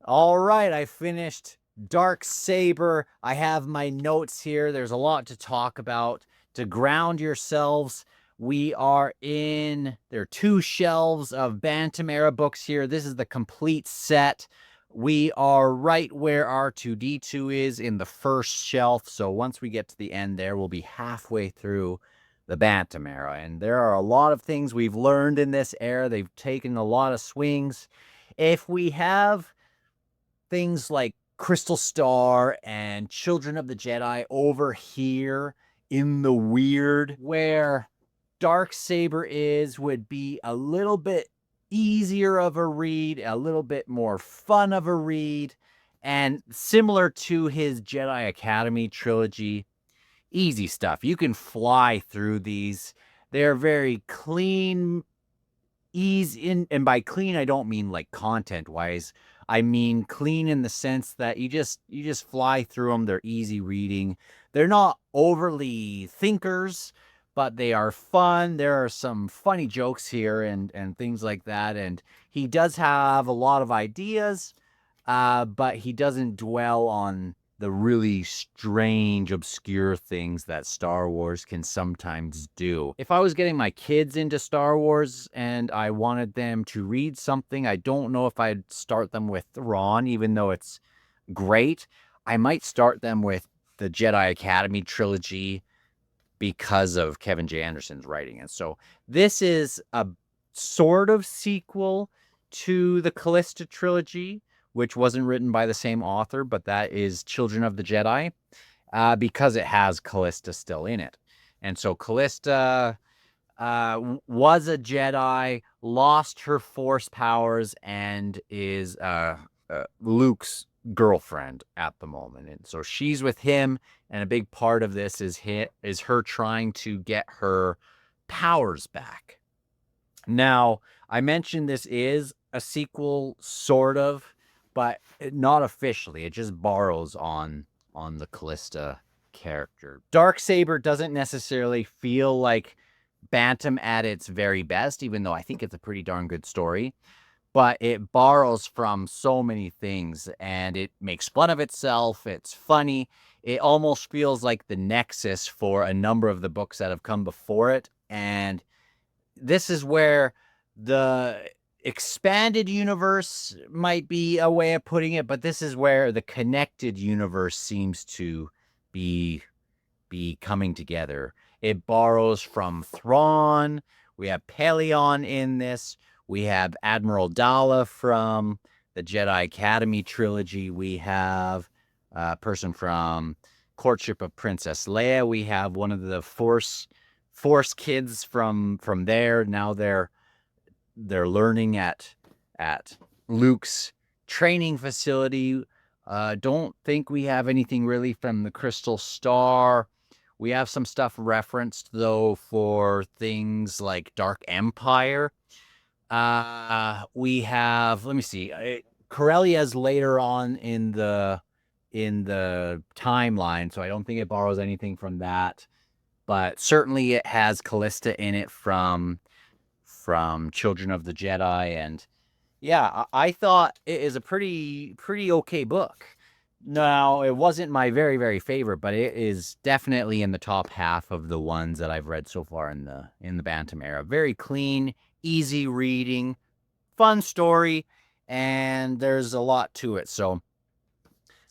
All right, I finished Darksaber. I have my notes here. There's a lot to talk about. To ground yourselves, we are there are two shelves of Bantam-era books here. This is the complete set. We are right where R2-D2 is in the first shelf. So once we get to the end there, we'll be halfway through the Bantam-era. And there are a lot of things we've learned in this era. They've taken a lot of swings. If we have things like Crystal Star and Children of the Jedi over here in the weird, where Darksaber would be a little bit easier of a read, a little bit more fun of a read, and similar to his Jedi Academy trilogy, easy stuff. You can fly through these. They're very clean, and by clean I don't mean like content wise. I mean clean in the sense that you just fly through them. They're easy reading. They're not overly thinkers, but they are fun. There are some funny jokes here and things like that, and he does have a lot of ideas, but he doesn't dwell on the really strange, obscure things that Star Wars can sometimes do. If I was getting my kids into Star Wars and I wanted them to read something, I don't know if I'd start them with Thrawn, even though it's great. I might start them with the Jedi Academy trilogy because of Kevin J. Anderson's writing. And so this is a sort of sequel to the Callista trilogy, which wasn't written by the same author, but that is Children of the Jedi, because it has Callista still in it. And so Callista was a Jedi, lost her Force powers, and is Luke's girlfriend at the moment. And so she's with him, and a big part of this is her trying to get her powers back. Now, I mentioned this is a sequel, sort of, but not officially. It just borrows on the Callista character. Darksaber doesn't necessarily feel like Bantam at its very best, even though I think it's a pretty darn good story. But it borrows from so many things, and it makes fun of itself. It's funny. It almost feels like the nexus for a number of the books that have come before it. And this is where the expanded universe might be a way of putting it, but this is where the connected universe seems to be coming together. It borrows from Thrawn. We have Pelion in this. We have Admiral Daala from the Jedi Academy trilogy. We have a person from Courtship of Princess Leia. We have one of the Force kids from there. Now they're learning at Luke's training facility. Don't think we have anything really from the Crystal Star. We have some stuff referenced, though, for things like Dark Empire. We have, let me see, Corellia's later on in the timeline, so I don't think it borrows anything from that. But certainly it has Callista in it from Children of the Jedi, and yeah, I thought it is a pretty okay book. Now, it wasn't my very, very favorite, but it is definitely in the top half of the ones that I've read so far in the Bantam era. Very clean, easy reading, fun story, and there's a lot to it. So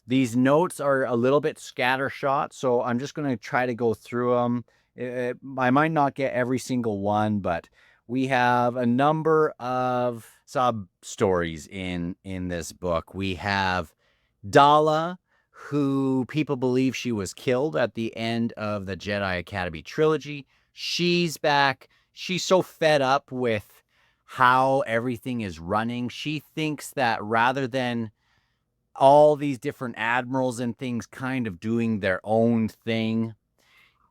these notes are a little bit scattershot, so I'm just going to try to go through them. I might not get every single one, but we have a number of sub stories in this book. We have Daala, who people believe she was killed at the end of the Jedi Academy trilogy. She's back. She's so fed up with how everything is running. She thinks that rather than all these different admirals and things kind of doing their own thing,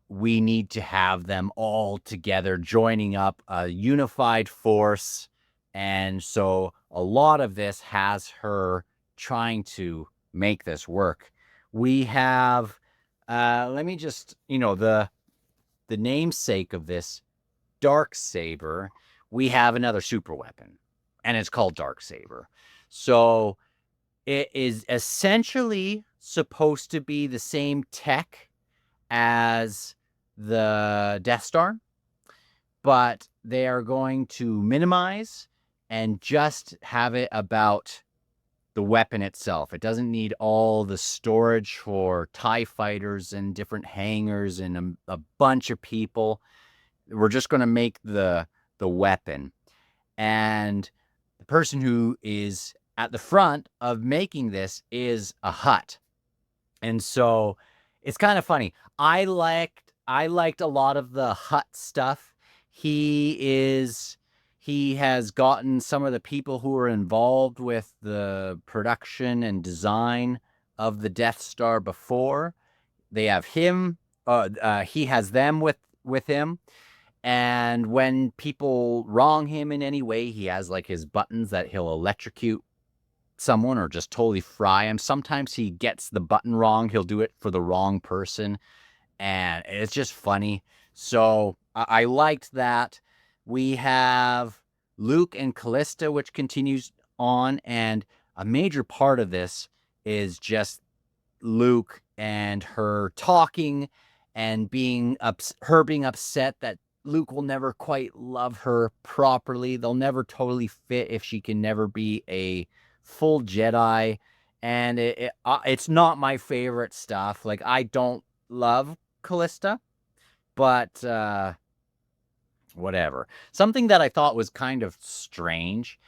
we need to have them all together, joining up a unified force. And so a lot of this has her trying to make this work. We have, let me just, the namesake of this, Darksaber. We have another super weapon, and it's called Darksaber. So It is essentially supposed to be the same tech as the Death Star, but they are going to minimize and just have it about the weapon itself. It doesn't need all the storage for TIE fighters and different hangars and a bunch of people. We're just going to make the weapon. And the person who is at the front of making this is a Hutt. And so it's kind of funny. I liked a lot of the Hutt stuff. He has gotten some of the people who are involved with the production and design of the Death Star before. They have him. He has them with him. And when people wrong him in any way, he has like his buttons that he'll electrocute someone or just totally fry him. Sometimes he gets the button wrong. He'll do it for the wrong person. And it's just funny. So I liked that. We have Luke and Callista, which continues on. And a major part of this is just Luke and her talking and being upset that Luke will never quite love her properly. They'll never totally fit if she can never be a full Jedi. And it's not my favorite stuff. Like, I don't love Callista, but whatever. Something that I thought was kind of strange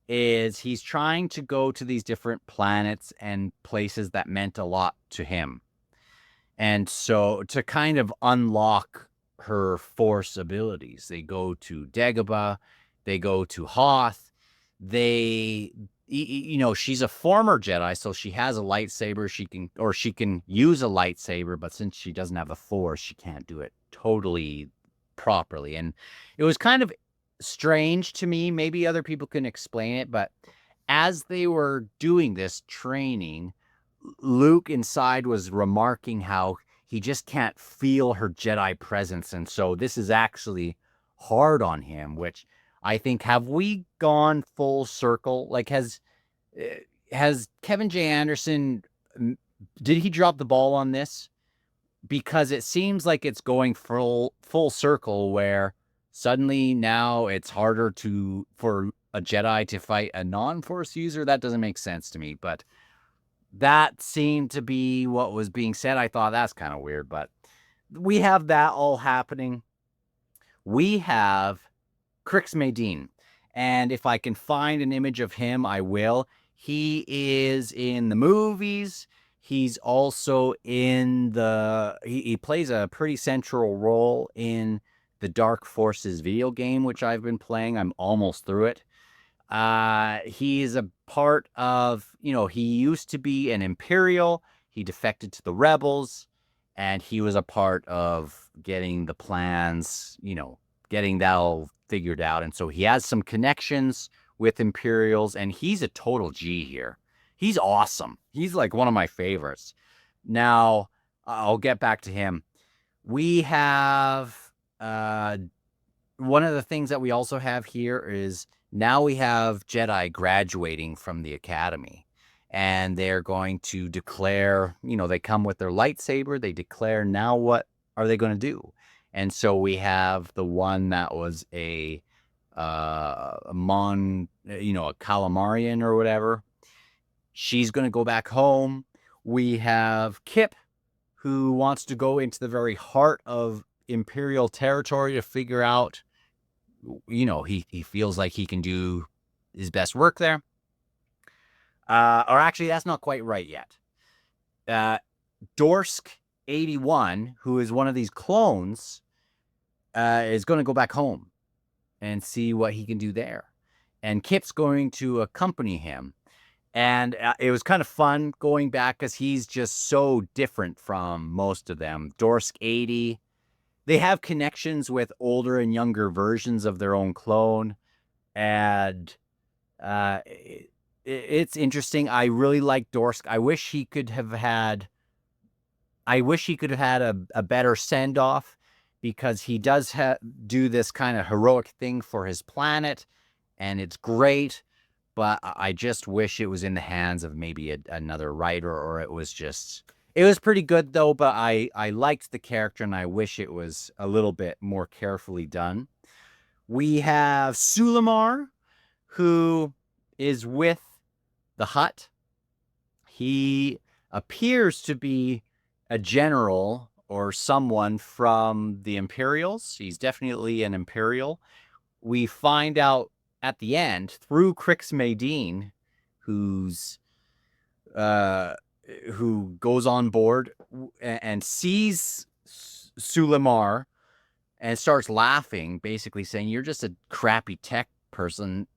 is he's trying to go to these different planets and places that meant a lot to him. And so to kind of unlock her Force abilities, they go to Dagobah, they go to Hoth, she's a former Jedi, so she has a lightsaber. She can use a lightsaber, but since she doesn't have the Force, she can't do it totally properly. And it was kind of strange to me. Maybe other people can explain it, but as they were doing this training, Luke inside was remarking how he just can't feel her Jedi presence. And so this is actually hard on him, which I think, have we gone full circle? Like, has Kevin J. Anderson, did he drop the ball on this? Because it seems like it's going full circle where suddenly now it's harder for a Jedi to fight a non-Force user. That doesn't make sense to me, but that seemed to be what was being said. I thought that's kind of weird, but we have that all happening. We have Crix Madine, and if I can find an image of him, I will. He is in the movies. He's also in he plays a pretty central role in the Dark Forces video game, which I've been playing. I'm almost through it. He is a part of, he used to be an Imperial. He defected to the Rebels, and he was a part of getting the plans, getting that all figured out. And so he has some connections with Imperials, and he's a total G here. He's awesome. He's like one of my favorites. Now, I'll get back to him. We have, one of the things that we also have here is now we have Jedi graduating from the Academy, and they're going to declare, they come with their lightsaber, they declare, now what are they going to do? And so we have the one that was a Calamarian or whatever. She's going to go back home. We have Kip, who wants to go into the very heart of Imperial territory to figure out, he feels like he can do his best work there. Or actually, that's not quite right yet. Dorsk 81, who is one of these clones, is going to go back home and see what he can do there. And Kip's going to accompany him. And it was kind of fun going back because he's just so different from most of them. Dorsk 80, they have connections with older and younger versions of their own clone. And it's interesting. I really like Dorsk. I wish he could have had a better send-off, because he does do this kind of heroic thing for his planet, and it's great. but I just wish it was in the hands of maybe another writer, or it was pretty good though, but I liked the character and I wish it was a little bit more carefully done. We have Sulamar, who is with the Hutt. He appears to be a general or someone from the Imperials. He's definitely an Imperial. We find out at the end through Crix Madine, who's who goes on board and sees Sulamar and starts laughing, basically saying, "You're just a crappy tech person."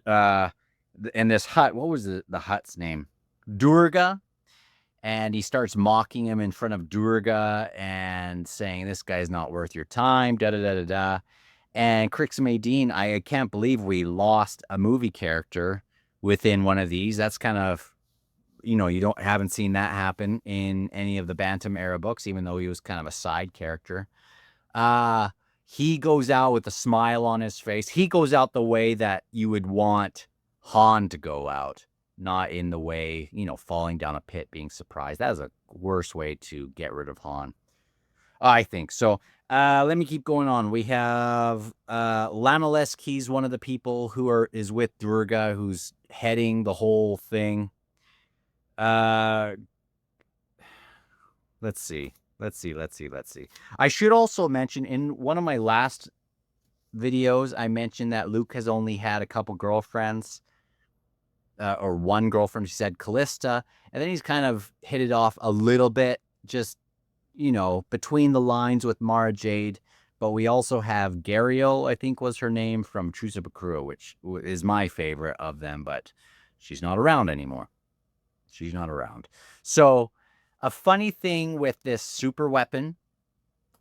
And this Hutt, what was the Hutt's name? Durga. And he starts mocking him in front of Durga and saying, "This guy's not worth your time, da da da da da." And Crix Madine, I can't believe we lost a movie character within one of these. That's kind of, you haven't seen that happen in any of the Bantam-era books, even though he was kind of a side character. He goes out with a smile on his face. He goes out the way that you would want Han to go out, not in the way, falling down a pit, being surprised. That is a worse way to get rid of Han, I think. So let me keep going on. We have Lamalesk. He's one of the people who is with Durga, who's heading the whole thing. Let's see. I should also mention, in one of my last videos, I mentioned that Luke has only had a couple girlfriends, or one girlfriend. She said Callista, and then he's kind of hit it off a little bit, just, between the lines with Mara Jade. But we also have Gariel, I think was her name, from Truce of Bakura, which is my favorite of them, but she's not around anymore. She's not around. So a funny thing with this super weapon,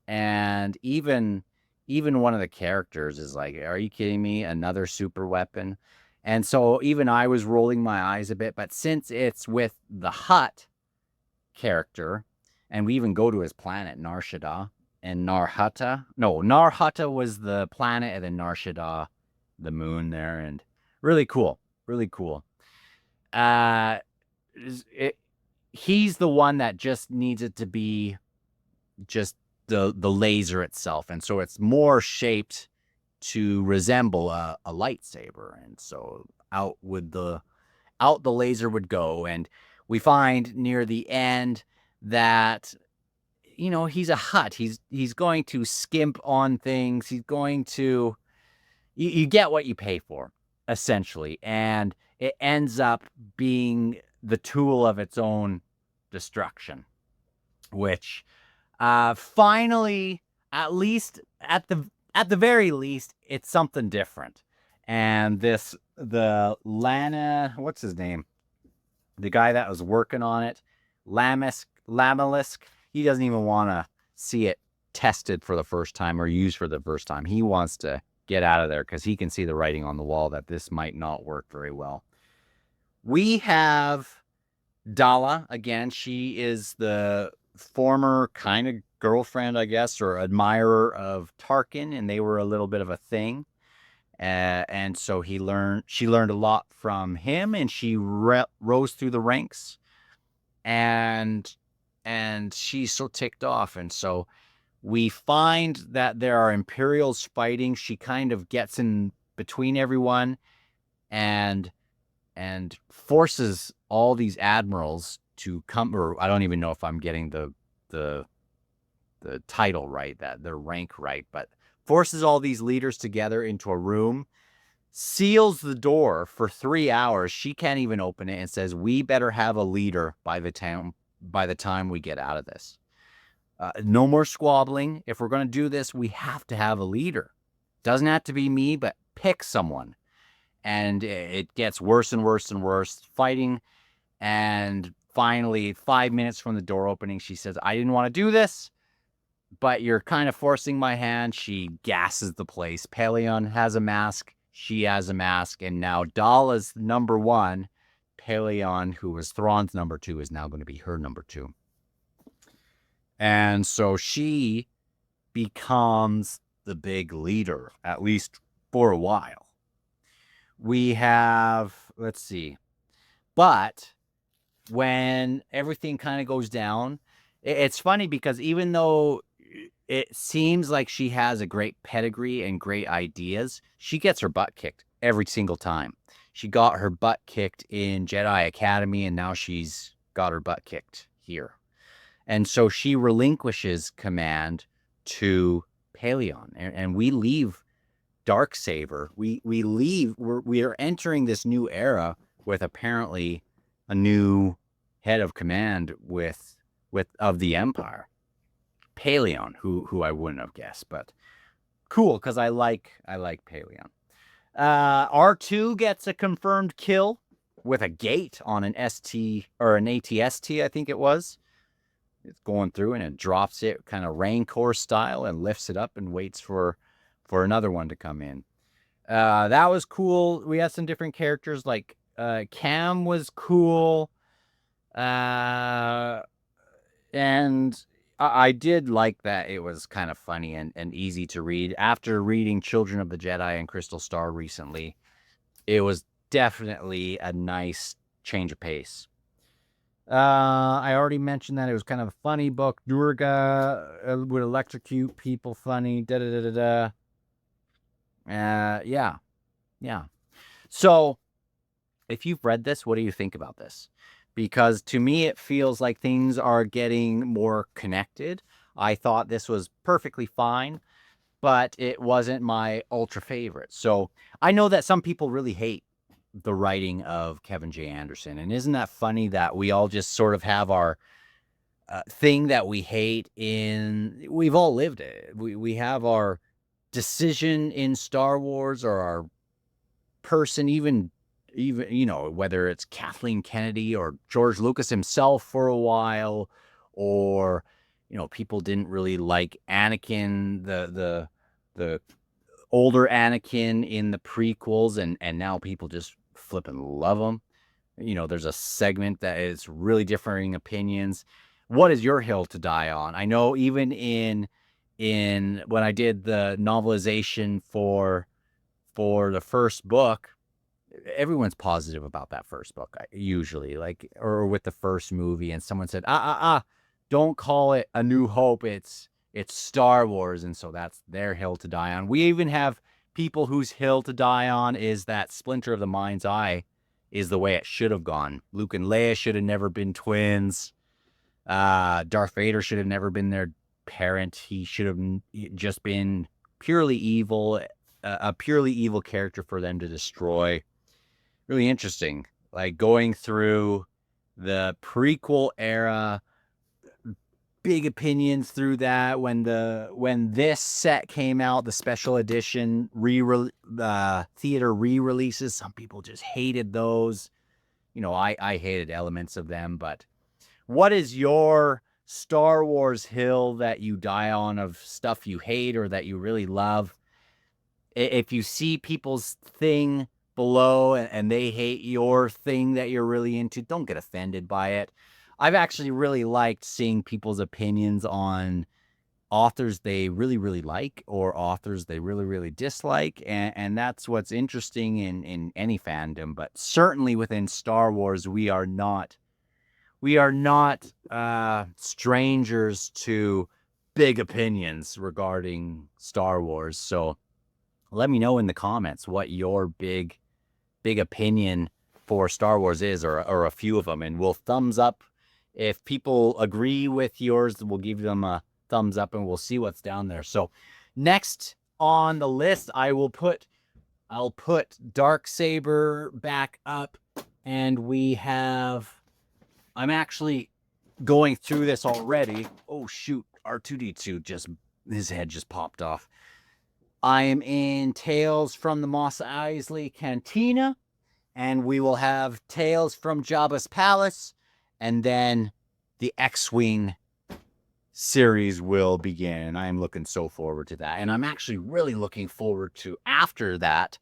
and even one of the characters is like, "Are you kidding me? Another super weapon?" And so even I was rolling my eyes a bit, but since it's with the Hutt character, and we even go to his planet, Narshada, and Narhutta. No, Narhutta was the planet, and then Narshada, the moon there, and really cool. Really cool. He's the one that just needs it to be just the laser itself, and so it's more shaped to resemble a lightsaber, and so out the laser would go. And we find near the end that he's a Hutt. He's going to skimp on things. He's going to you get what you pay for, essentially, and it ends up being the tool of its own destruction, which finally, at the very least, it's something different. And the Lana, what's his name? The guy that was working on it, Lamalisk, he doesn't even want to see it tested for the first time or used for the first time. He wants to get out of there because he can see the writing on the wall that this might not work very well. We have Daala again. She is the former kind of girlfriend, I guess, or admirer of Tarkin, and they were a little bit of a thing. And so she learned a lot from him, and she rose through the ranks, and she's so ticked off. And so we find that there are Imperials fighting. She kind of gets in between everyone and forces all these admirals to come, or I don't even know if I'm getting the title right, that their rank right, but forces all these leaders together into a room, seals the door for 3 hours. She can't even open it, and says, "We better have a leader by the time we get out of this. No more squabbling. If we're going to do this, we have to have a leader. Doesn't have to be me, but pick someone." And it gets worse and worse and worse, fighting. And finally, 5 minutes from the door opening, she says, "I didn't want to do this, but you're kind of forcing my hand." She gasses the place. Pellaeon has a mask. She has a mask. And now Daala's number one. Pellaeon, who was Thrawn's number two, is now going to be her number two. And so she becomes the big leader, at least for a while. we have, let's see. But when everything kind of goes down, it's funny because even though it seems like she has a great pedigree and great ideas, she gets her butt kicked every single time. She got her butt kicked in Jedi Academy, and now she's got her butt kicked here. And so she relinquishes command to Paleon, and we leave Darksaber. We leave. We are entering this new era with apparently a new head of command with of the Empire, Paleon, who I wouldn't have guessed, but cool because I like Paleon. R2 gets a confirmed kill with a gate on an ST or an ATST, I think it was. It's going through and it drops it kind of Rancor style and lifts it up and waits for another one to come in. That was cool. We had some different characters, like Cam was cool. And I did like that it was kind of funny and easy to read. After reading Children of the Jedi and Crystal Star recently, it was definitely a nice change of pace. I already mentioned that it was kind of a funny book. Durga would electrocute people funny. Yeah. So if you've read this, what do you think about this? Because to me, it feels like things are getting more connected. I thought this was perfectly fine, but it wasn't my ultra favorite. So I know that some people really hate the writing of Kevin J. Anderson. And isn't that funny that we all just sort of have our thing that we hate in, we've all lived it. We have our decision in Star Wars, or our person, even, you know, whether it's Kathleen Kennedy or George Lucas himself for a while, or, you know, people didn't really like Anakin, the older Anakin in the prequels, and now people just flipping love him. You know, there's a segment that is really differing opinions. What is your hill to die on? I know even in when I did the novelization for the first book, everyone's positive about that first book, usually, like, or with the first movie, and someone said, don't call it A New Hope, it's Star Wars, and so that's their hill to die on. We even have people whose hill to die on is that Splinter of the Mind's Eye is the way it should have gone. Luke and Leia should have never been twins. Darth Vader should have never been their parent. He should have just been purely evil, a purely evil character for them to destroy. Really interesting. Like going through the prequel era, big opinions through that. When this set came out, the special edition theater re-releases, some people just hated those. You know, I hated elements of them. But what is your Star Wars hill that you die on, of stuff you hate or that you really love? If you see people's thing below and they hate your thing that you're really into, don't get offended by it. I've actually really liked seeing people's opinions on authors they really, really like, or authors they really, really dislike. And that's what's interesting in any fandom, but certainly within Star Wars, we are not strangers to big opinions regarding Star Wars. So let me know in the comments what your big opinion for Star Wars is, or a few of them, and we'll thumbs up. If people agree with yours, we'll give them a thumbs up, and we'll see what's down there. So next on the list, I'll put Darksaber back up, and I'm actually going through this already. Oh shoot, R2-D2 his head just popped off. I am in Tales from the Mos Eisley Cantina, and we will have Tales from Jabba's Palace, and then the X-Wing series will begin. I am looking so forward to that, and I'm actually really looking forward to, after that,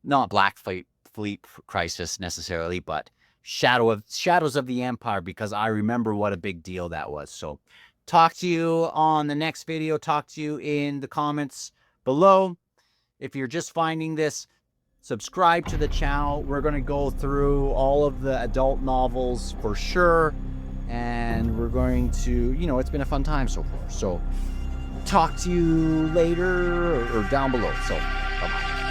not Black Fleet Crisis necessarily, but Shadows of the Empire, because I remember what a big deal that was. So talk to you on the next video. Talk to you in the comments below. If you're just finding this, subscribe to the channel. We're going to go through all of the adult novels for sure. And we're going to, it's been a fun time so far. So talk to you later or down below. So bye-bye.